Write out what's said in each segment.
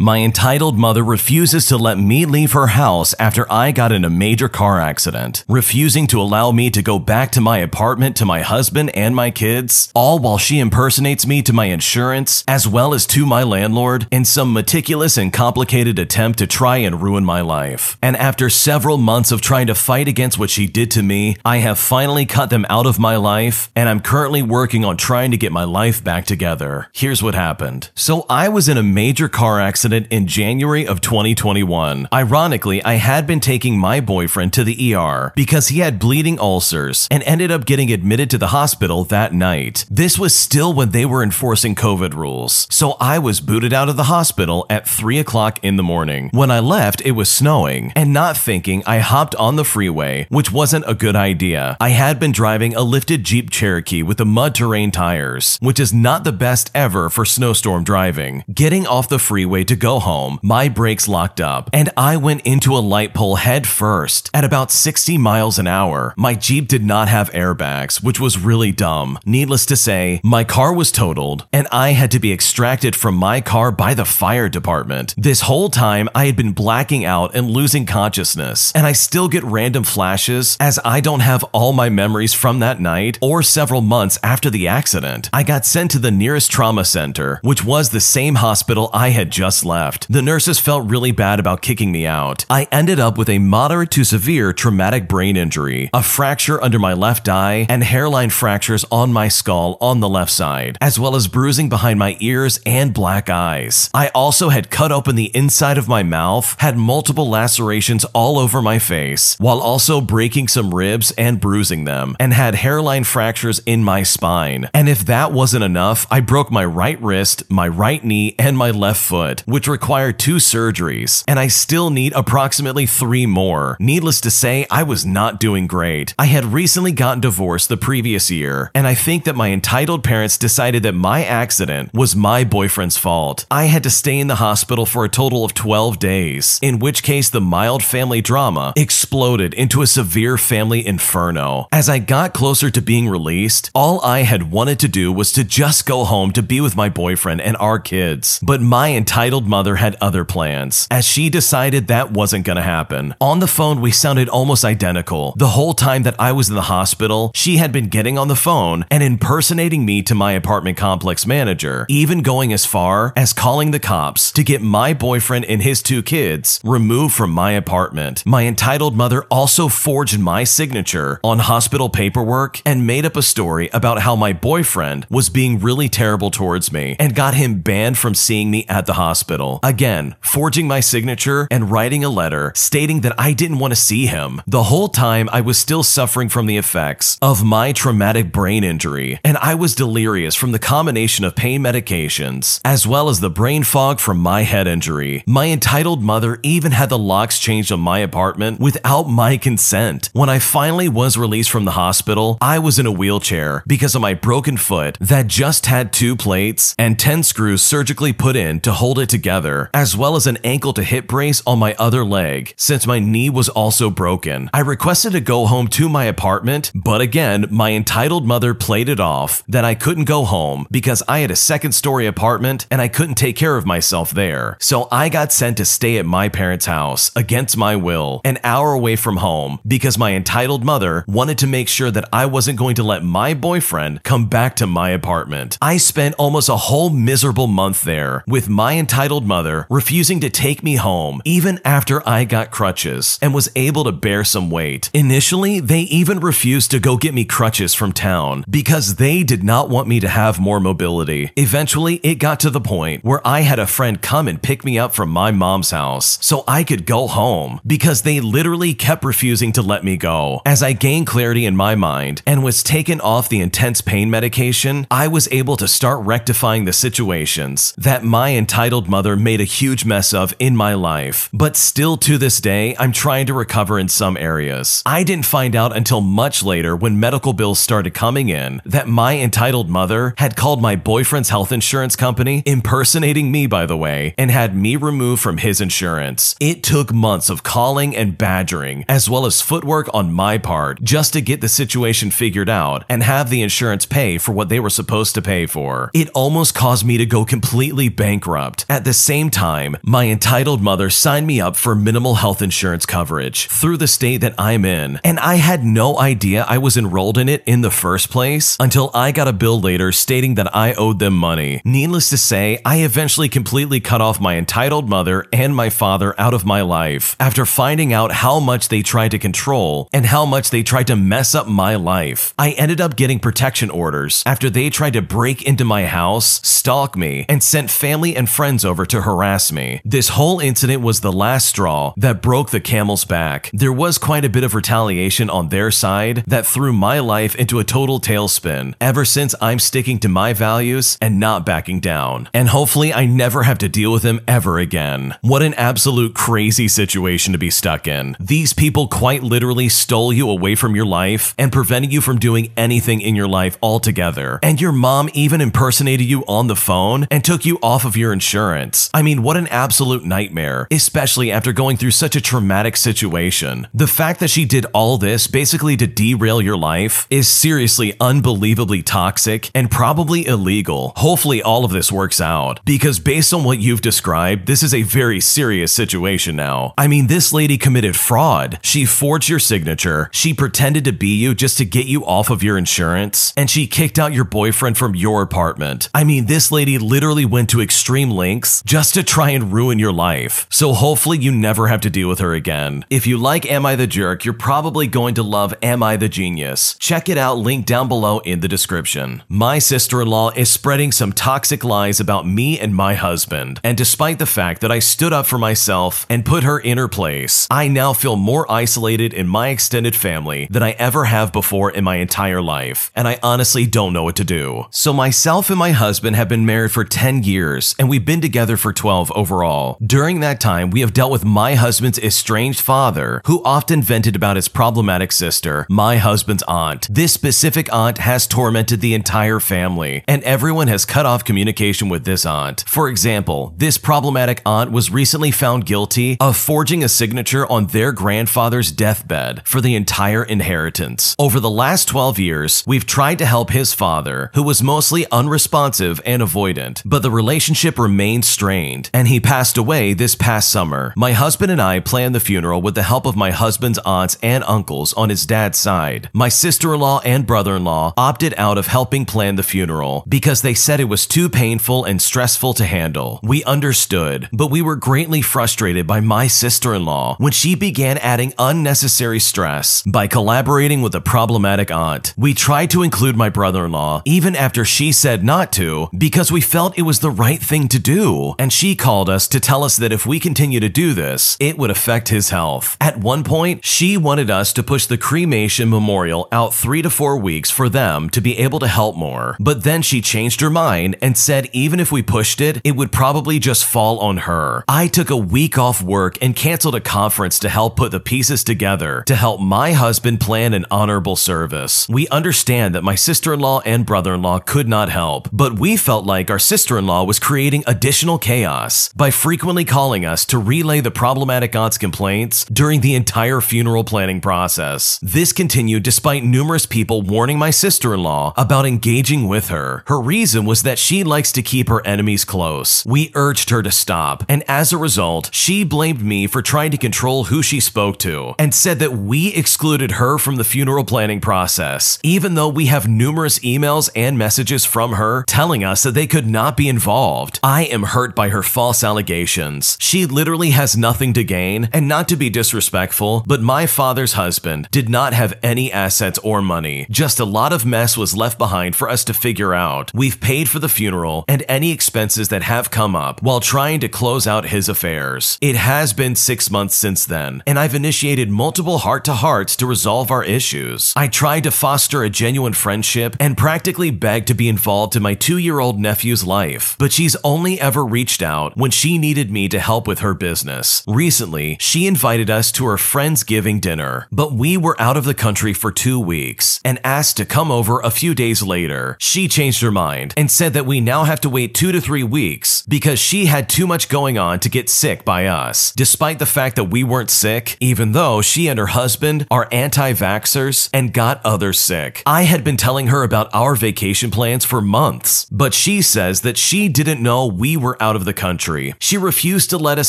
My entitled mother refuses to let me leave her house after I got in a major car accident, refusing to allow me to go back to my apartment to my husband and my kids, all while she impersonates me to my insurance as well as to my landlord in some meticulous and complicated attempt to try and ruin my life. And after several months of trying to fight against what she did to me, I have finally cut them out of my life, and I'm currently working on trying to get my life back together. Here's what happened. So I was in a major car accident in January of 2021. Ironically, I had been taking my boyfriend to the ER because he had bleeding ulcers and ended up getting admitted to the hospital that night. This was still when they were enforcing COVID rules, so I was booted out of the hospital at 3 o'clock in the morning. When I left, it was snowing, and not thinking, I hopped on the freeway, which wasn't a good idea. I had been driving a lifted Jeep Cherokee with the mud terrain tires, which is not the best ever for snowstorm driving. Getting off the freeway to go home, my brakes locked up, and I went into a light pole head first at about 60 miles an hour. My Jeep did not have airbags, which was really dumb. Needless to say, my car was totaled, and I had to be extracted from my car by the fire department. This whole time, I had been blacking out and losing consciousness, and I still get random flashes as I don't have all my memories from that night or several months after the accident. I got sent to the nearest trauma center, which was the same hospital I had just left. The nurses felt really bad about kicking me out. I ended up with a moderate to severe traumatic brain injury, a fracture under my left eye, and hairline fractures on my skull on the left side, as well as bruising behind my ears and black eyes. I also had cut open the inside of my mouth, had multiple lacerations all over my face, while also breaking some ribs and bruising them, and had hairline fractures in my spine. And if that wasn't enough, I broke my right wrist, my right knee, and my left foot, which required 2 surgeries, and I still need approximately 3 more. Needless to say, I was not doing great. I had recently gotten divorced the previous year, and I think that my entitled parents decided that my accident was my boyfriend's fault. I had to stay in the hospital for a total of 12 days, in which case the mild family drama exploded into a severe family inferno. As I got closer to being released, all I had wanted to do was to just go home to be with my boyfriend and our kids. But my entitled mother had other plans, as she decided that wasn't gonna happen. On the phone, we sounded almost identical. The whole time that I was in the hospital, she had been getting on the phone and impersonating me to my apartment complex manager, even going as far as calling the cops to get my boyfriend and his 2 kids removed from my apartment. My entitled mother also forged my signature on hospital paperwork and made up a story about how my boyfriend was being really terrible towards me and got him banned from seeing me at the hospital. Again, forging my signature and writing a letter stating that I didn't want to see him. The whole time I was still suffering from the effects of my traumatic brain injury, and I was delirious from the combination of pain medications as well as the brain fog from my head injury. My entitled mother even had the locks changed on my apartment without my consent. When I finally was released from the hospital, I was in a wheelchair because of my broken foot that just had 2 plates and 10 screws surgically put in to hold it together, as well as an ankle to hip brace on my other leg since my knee was also broken. I requested to go home to my apartment, but again, my entitled mother played it off that I couldn't go home because I had a 2nd-story apartment and I couldn't take care of myself there. So I got sent to stay at my parents' house against my will, an hour away from home, because my entitled mother wanted to make sure that I wasn't going to let my boyfriend come back to my apartment. I spent almost a whole miserable month there, with my entitled mother refusing to take me home even after I got crutches and was able to bear some weight. Initially, they even refused to go get me crutches from town because they did not want me to have more mobility. Eventually, it got to the point where I had a friend come and pick me up from my mom's house so I could go home because they literally kept refusing to let me go. As I gained clarity in my mind and was taken off the intense pain medication, I was able to start rectifying the situations that my entitled mother made a huge mess of in my life. But still to this day, I'm trying to recover in some areas. I didn't find out until much later when medical bills started coming in that my entitled mother had called my boyfriend's health insurance company, impersonating me by the way, and had me removed from his insurance. It took months of calling and badgering, as well as footwork on my part, just to get the situation figured out and have the insurance pay for what they were supposed to pay for. It almost caused me to go completely bankrupt. At the the same time, my entitled mother signed me up for minimal health insurance coverage through the state that I'm in, and I had no idea I was enrolled in it in the first place until I got a bill later stating that I owed them money. Needless to say, I eventually completely cut off my entitled mother and my father out of my life after finding out how much they tried to control and how much they tried to mess up my life. I ended up getting protection orders after they tried to break into my house, stalk me, and sent family and friends over to harass me. This whole incident was the last straw that broke the camel's back. There was quite a bit of retaliation on their side that threw my life into a total tailspin. Ever since, I'm sticking to my values and not backing down. And hopefully I never have to deal with them ever again. What an absolute crazy situation to be stuck in. These people quite literally stole you away from your life and prevented you from doing anything in your life altogether. And your mom even impersonated you on the phone and took you off of your insurance. I mean, what an absolute nightmare, especially after going through such a traumatic situation. The fact that she did all this basically to derail your life is seriously unbelievably toxic and probably illegal. Hopefully all of this works out, because based on what you've described, this is a very serious situation now. I mean, this lady committed fraud. She forged your signature, she pretended to be you just to get you off of your insurance, and she kicked out your boyfriend from your apartment. I mean, this lady literally went to extreme lengths just to try and ruin your life. So hopefully you never have to deal with her again. If you like Am I the Jerk, you're probably going to love Am I the Genius. Check it out, link down below in the description. My sister-in-law is spreading some toxic lies about me and my husband, and despite the fact that I stood up for myself and put her in her place, I now feel more isolated in my extended family than I ever have before in my entire life, and I honestly don't know what to do. So myself and my husband have been married for 10 years, and we've been together for 12 overall. During that time, we have dealt with my husband's estranged father, who often vented about his problematic sister, my husband's aunt. This specific aunt has tormented the entire family, and everyone has cut off communication with this aunt. For example, this problematic aunt was recently found guilty of forging a signature on their grandfather's deathbed for the entire inheritance. Over the last 12 years, we've tried to help his father, who was mostly unresponsive and avoidant, but the relationship remained strained, and he passed away this past summer. My husband and I planned the funeral with the help of my husband's aunts and uncles on his dad's side. My sister-in-law and brother-in-law opted out of helping plan the funeral because they said it was too painful and stressful to handle. We understood, but we were greatly frustrated by my sister-in-law when she began adding unnecessary stress by collaborating with a problematic aunt. We tried to include my brother-in-law even after she said not to, because we felt it was the right thing to do, and she called us to tell us that if we continue to do this, it would affect his health. At one point, she wanted us to push the cremation memorial out 3 to 4 weeks for them to be able to help more, but then she changed her mind and said even if we pushed it, it would probably just fall on her. I took a week off work and canceled a conference to help put the pieces together to help my husband plan an honorable service. We understand that my sister-in-law and brother-in-law could not help, but we felt like our sister-in-law was creating additional chaos by frequently calling us to relay the problematic aunt's complaints during the entire funeral planning process. This continued despite numerous people warning my sister-in-law about engaging with her. Her reason was that she likes to keep her enemies close. We urged her to stop, and as a result, she blamed me for trying to control who she spoke to and said that we excluded her from the funeral planning process, even though we have numerous emails and messages from her telling us that they could not be involved. I am hurt by her false allegations. She literally has nothing to gain, and not to be disrespectful, but my father's husband did not have any assets or money. Just a lot of mess was left behind for us to figure out. We've paid for the funeral and any expenses that have come up while trying to close out his affairs. It has been 6 months since then, and I've initiated multiple heart-to-hearts to resolve our issues. I tried to foster a genuine friendship and practically begged to be involved in my 2-year-old nephew's life, but she's only ever reached out when she needed me to help with her business. Recently, she invited us to her Friendsgiving dinner, but we were out of the country for 2 weeks and asked to come over a few days later. She changed her mind and said that we now have to wait 2 to 3 weeks because she had too much going on to get sick by us, despite the fact that we weren't sick, even though she and her husband are anti-vaxxers and got others sick. I had been telling her about our vacation plans for months, but she says that she didn't know we were out of the country. She refused to let us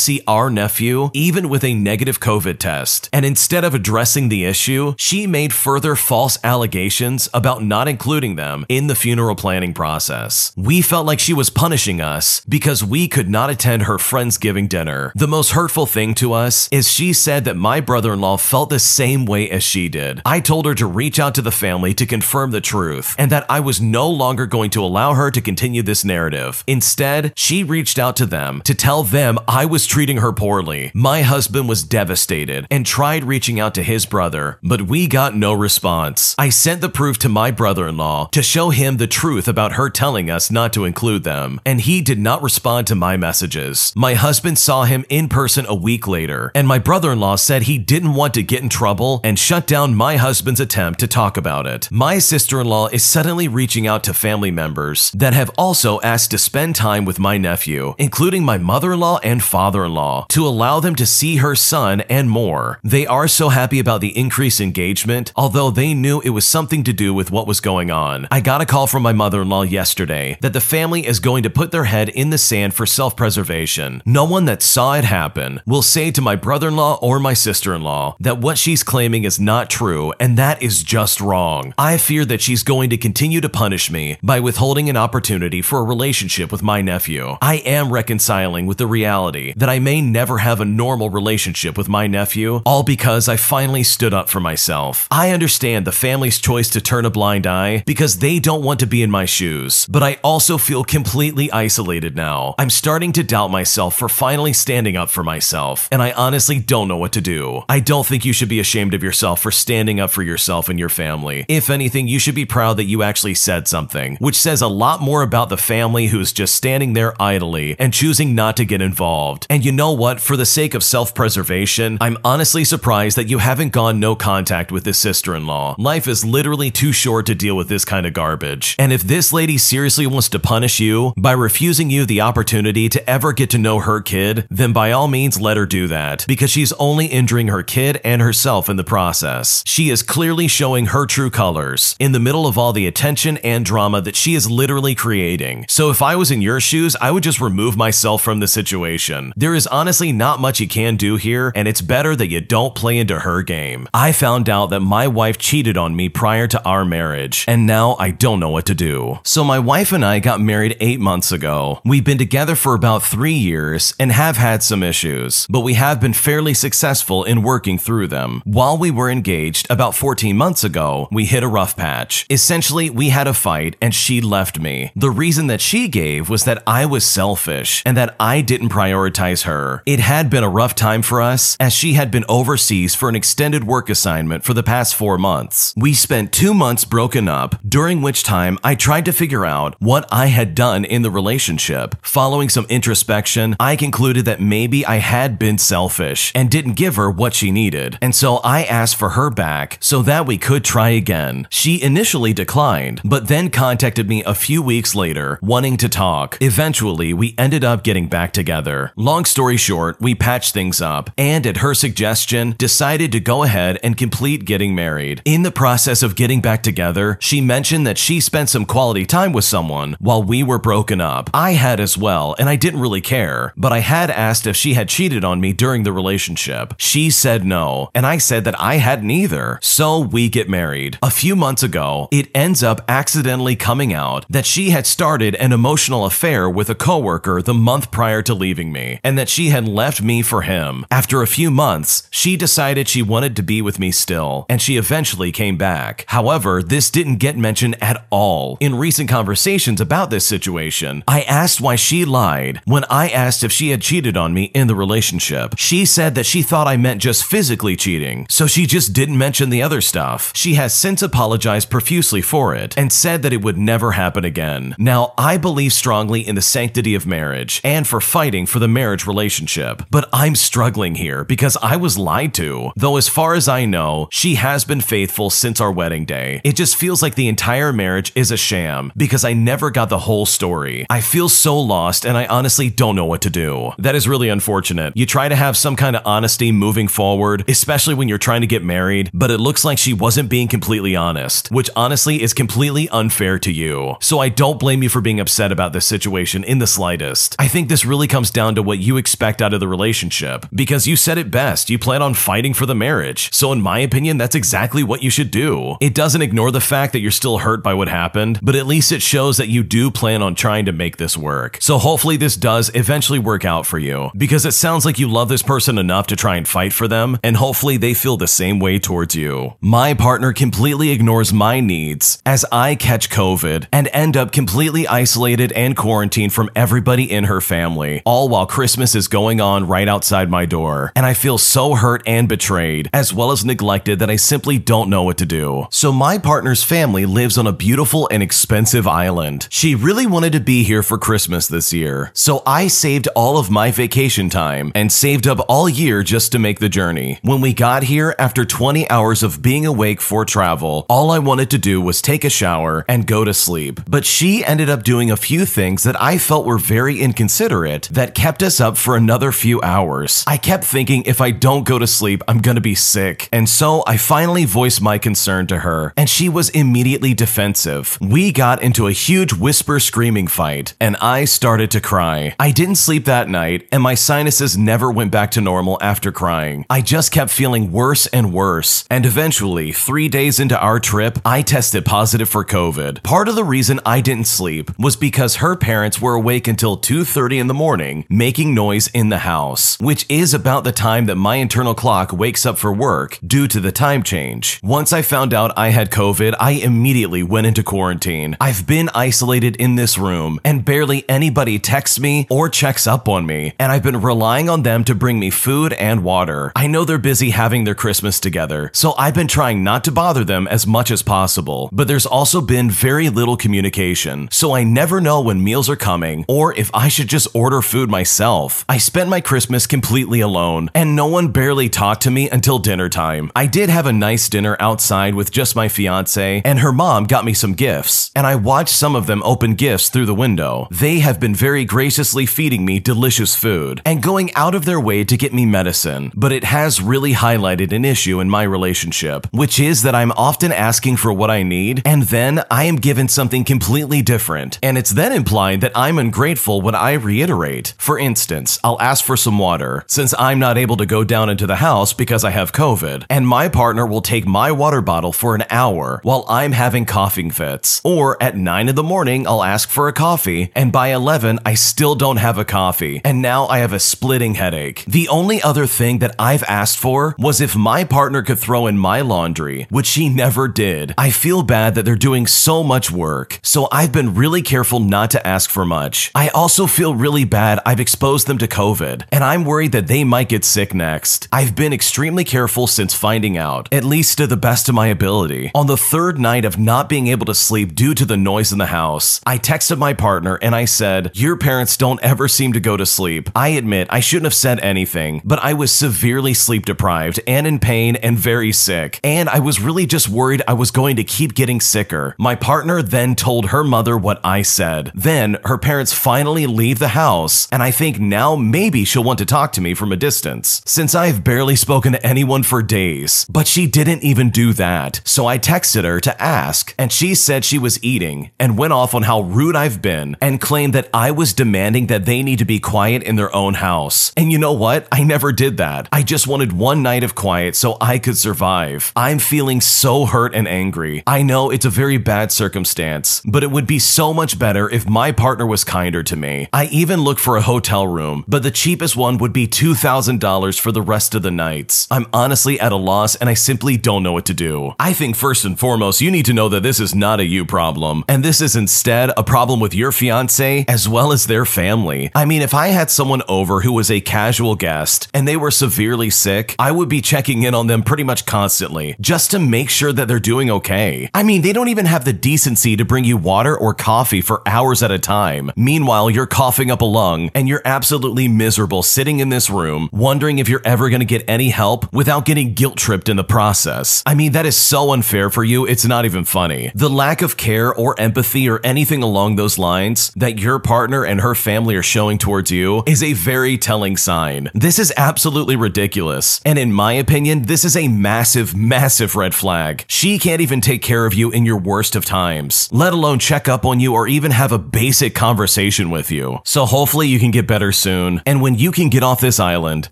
see our nephew, even with a negative COVID test. And instead of addressing the issue, she made further false allegations about not including them in the funeral planning process. We felt like she was punishing us because we could not attend her Friendsgiving dinner. The most hurtful thing to us is she said that my brother-in-law felt the same way as she did. I told her to reach out to the family to confirm the truth and that I was no longer going to allow her to continue this narrative. Instead, she reached out to them to tell them I was treating her poorly. My husband was devastated and tried reaching out to his brother, but we got no response. I sent the proof to my brother-in-law to show him the truth about her telling us not to include them, and he did not respond to my messages. My husband saw him in person a week later, and my brother-in-law said he didn't want to get in trouble and shut down my husband's attempt to talk about it. My sister-in-law is suddenly reaching out to family members that have also asked to spend time with my nephew, including my mother-in-law and father-in-law, to allow them to see her son and more. They are so happy about the increased engagement, although they knew it was something to do with what was going on. I got a call from my mother-in-law yesterday that the family is going to put their head in the sand for self-preservation. No one that saw it happen will say to my brother-in-law or my sister-in-law that what she's claiming is not true, and that is just wrong. I fear that she's going to continue to punish me by withholding an opportunity for a relationship with my nephew. I am reconciling with the reality that I may never have a normal relationship with my nephew, all because I finally stood up for myself. I understand the family's choice to turn a blind eye because they don't want to be in my shoes, but I also feel completely isolated now. I'm starting to doubt myself for finally standing up for myself, and I honestly don't know what to do. I don't think you should be ashamed of yourself for standing up for yourself and your family. If anything, you should be proud that you actually said something, which says a lot more about the family who's just standing there idly and choosing not to get involved. And you know what? For the sake of self-preservation, I'm honestly surprised that you haven't gone no contact with this sister-in-law. Life is literally too short to deal with this kind of garbage. And if this lady seriously wants to punish you by refusing you the opportunity to ever get to know her kid, then by all means let her do that, because she's only injuring her kid and herself in the process. She is clearly showing her true colors in the middle of all the attention and drama that she is literally creating. So if I was in your shoes, I would just remove myself from the situation. There is honestly not much you can do here, and it's better that you don't play into her game. I found out that my wife cheated on me prior to our marriage, and now I don't know what to do. So my wife and I got married 8 months ago. We've been together for about 3 years and have had some issues, but we have been fairly successful in working through them. While we were engaged about 14 months ago, we hit a rough patch. Essentially, we had a fight and she left me. The reason that she gave was that I was selfish and that I didn't prioritize her. It had been a rough time for us as she had been overseas for an extended work assignment for the past 4 months. We spent 2 months broken up, during which time I tried to figure out what I had done in the relationship. Following some introspection, I concluded that maybe I had been selfish and didn't give her what she needed, and so I asked for her back so that we could try again. She initially declined, but then contacted me a few weeks later, wanting to talk. Eventually, we ended up getting back together. Long story short, we patched things up, and at her suggestion, decided to go ahead and complete getting married. In the process of getting back together, she mentioned that she spent some quality time with someone while we were broken up. I had as well, and I didn't really care, but I had asked if she had cheated on me during the relationship. She said no, and I said that I hadn't either. So we get married. A few months ago, it ends up accidentally coming out that she had started an emotional affair with a coworker the month prior to leaving me, and that she had left me for him. After a few months, she decided she wanted to be with me still, and she eventually came back. However, this didn't get mentioned at all. In recent conversations about this situation, I asked why she lied when I asked if she had cheated on me in the relationship. She said that she thought I meant just physically cheating, so she just didn't mention the other stuff. She has since apologized profusely for it and said that it would never happen again. Now, I believe strongly in the sanctity of marriage and for fighting for the marriage relationship, but I'm struggling here because I was lied to. Though as far as I know, she has been faithful since our wedding day. It just feels like the entire marriage is a sham because I never got the whole story. I feel so lost and I honestly don't know what to do. That is really unfortunate. You try to have some kind of honesty moving forward, especially when you're trying to get married, but it looks like she wasn't being completely honest, which honestly is completely unfair to you. So I don't blame you for being upset about this situation in the slightest. slightest. I think this really comes down to what you expect out of the relationship, because you said it best, you plan on fighting for the marriage. So in my opinion, that's exactly what you should do. It doesn't ignore the fact that you're still hurt by what happened, but at least it shows that you do plan on trying to make this work. So hopefully this does eventually work out for you, because it sounds like you love this person enough to try and fight for them, and hopefully they feel the same way towards you. My partner completely ignores my needs as I catch COVID and end up completely isolated and quarantined from everybody in her family, all while Christmas is going on right outside my door. And I feel so hurt and betrayed, as well as neglected, that I simply don't know what to do. So my partner's family lives on a beautiful and expensive island. She really wanted to be here for Christmas this year, so I saved all of my vacation time and saved up all year just to make the journey. When we got here, after 20 hours of being awake for travel, all I wanted to do was take a shower and go to sleep. But she ended up doing a few things that I felt were very inconsiderate that kept us up for another few hours. I kept thinking if I don't go to sleep, I'm gonna be sick. And so I finally voiced my concern to her, and she was immediately defensive. We got into a huge whisper screaming fight, and I started to cry. I didn't sleep that night, and my sinuses never went back to normal after crying. I just kept feeling worse and worse, and eventually, 3 days into our trip, I tested positive for COVID. Part of the reason I didn't sleep was because her parents were awake until 2:30 in the morning, making noise in the house, which is about the time that my internal clock wakes up for work due to the time change. Once I found out I had COVID, I immediately went into quarantine. I've been isolated in this room, and barely anybody texts me or checks up on me, and I've been relying on them to bring me food and water. I know they're busy having their Christmas together, so I've been trying not to bother them as much as possible, but there's also been very little communication, so I never know when meals are coming or if I should just order food myself. I spent my Christmas completely alone, and no one barely talked to me until dinner time. I did have a nice dinner outside with just my fiance, and her mom got me some gifts, and I watched some of them open gifts through the window. They have been very graciously feeding me delicious food and going out of their way to get me medicine, but it has really highlighted an issue in my relationship, which is that I'm often asking for what I need, and then I am given something completely different, and it's then implied that I'm ungrateful when I reiterate. For instance, I'll ask for some water, since I'm not able to go down into the house because I have COVID, and my partner will take my water bottle for an hour while I'm having coughing fits. Or at 9 in the morning, I'll ask for a coffee, and by 11, I still don't have a coffee, and now I have a splitting headache. The only other thing that I've asked for was if my partner could throw in my laundry, which she never did. I feel bad that they're doing so much work, so I've been really careful not to ask for much. I also feel really bad I've exposed them to COVID, and I'm worried that they might get sick next. I've been extremely careful since finding out, at least to the best of my ability. On the third night of not being able to sleep due to the noise in the house, I texted my partner and I said, "Your parents don't ever seem to go to sleep. I admit I shouldn't have said anything, but I was severely sleep deprived and in pain and very sick, and I was really just worried I was going to keep getting sicker." My partner then told her mother what I said. Then her parents finally leave the house, and I think now maybe she'll want to talk to me from a distance, since I've barely spoken to anyone for days. But she didn't even do that, so I texted her to ask, and she said she was eating and went off on how rude I've been and claimed that I was demanding that they need to be quiet in their own house. And you know what? I never did that. I just wanted one night of quiet so I could survive. I'm feeling so hurt and angry. I know it's a very bad circumstance, but it would be so much better if my partner was kinder to me. I even looked for a hotel room, but the cheapest one would be $2,000 for the rest of the nights. I'm honestly at a loss, and I simply don't know what to do. I think first and foremost, you need to know that this is not a you problem, and this is instead a problem with your fiance as well as their family. I mean, if I had someone over who was a casual guest and they were severely sick, I would be checking in on them pretty much constantly just to make sure that they're doing okay. I mean, they don't even have the decency to bring you water or coffee for hours at a time. Meanwhile, you're coughing up a lung and you're absolutely miserable sitting in this room wondering if you're ever going to get any help without getting guilt-tripped in the process. I mean, that is so unfair for you, it's not even funny. The lack of care or empathy or anything along those lines that your partner and her family are showing towards you is a very telling sign. This is absolutely ridiculous, and in my opinion, this is a massive, massive red flag. She can't even take care of you in your worst of times, let alone check up on you or even have a basic conversation conversation with you. So hopefully you can get better soon. And when you can get off this island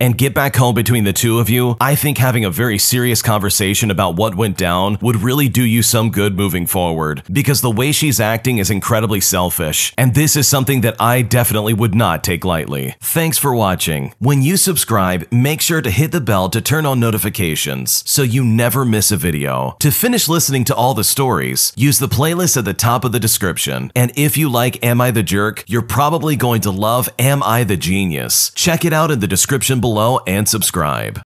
and get back home between the two of you, I think having a very serious conversation about what went down would really do you some good moving forward, because the way she's acting is incredibly selfish, and this is something that I definitely would not take lightly. Thanks for watching. When you subscribe, make sure to hit the bell to turn on notifications so you never miss a video. To finish listening to all the stories, use the playlist at the top of the description. And if you like Am I the Jerk, you're probably going to love Am I the Genius. Check it out in the description below and subscribe.